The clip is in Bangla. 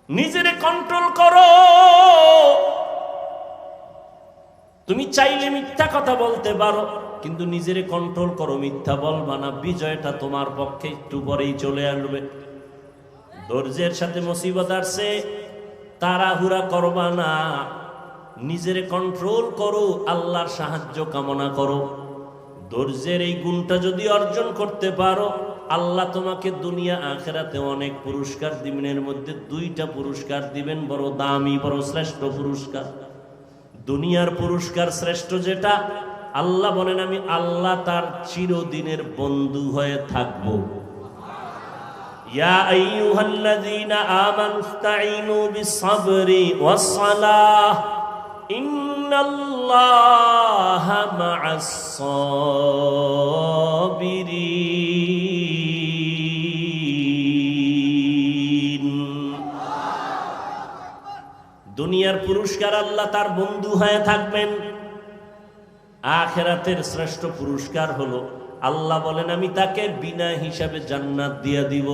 নিজেরে কন্ট্রোল করো। তুমি চাইলে মিথ্যা কথা বলতে পারো, কিন্তু নিজেরে কন্ট্রোল করো, মিথ্যা বলবা না। বিজয়টা তোমার পক্ষে একটু পরেই চলে আসবে। ধৈর্যের সাথে মুসিবত আসছে, তাড়াহুড়া করবা না, নিজেরে কন্ট্রোল করো, আল্লাহর সাহায্য কামনা করো। ধৈর্যের এই গুণটা যদি অর্জন করতে পারো, আল্লাহ তোমাকে দুনিয়া আখিরাতে অনেক পুরস্কার দিবেন। এর মধ্যে দুইটা পুরস্কার দিবেন, বড় দামি, বড় শ্রেষ্ঠ পুরস্কার। দুনিয়ার পুরস্কার শ্রেষ্ঠ যেটা, আল্লাহ বলেন আমি আল্লাহ তার চিরদিনের বন্ধু হয়ে থাকবো। ইয়া আইয়ুহাল্লাযীনা আমানুস্তাঈনু বিস-সাবরি ওয়াস-সালাহ ইন্নাল্লাহা মা'আস-সাবিরিন। দুনিয়ার পুরস্কার আল্লাহ তার বন্ধু হয়ে থাকবেন। আখিরাতের শ্রেষ্ঠ পুরস্কার হলো, আল্লাহ বলেন আমি তাকে বিনা হিসাবে জান্নাত দিয়ে দিব।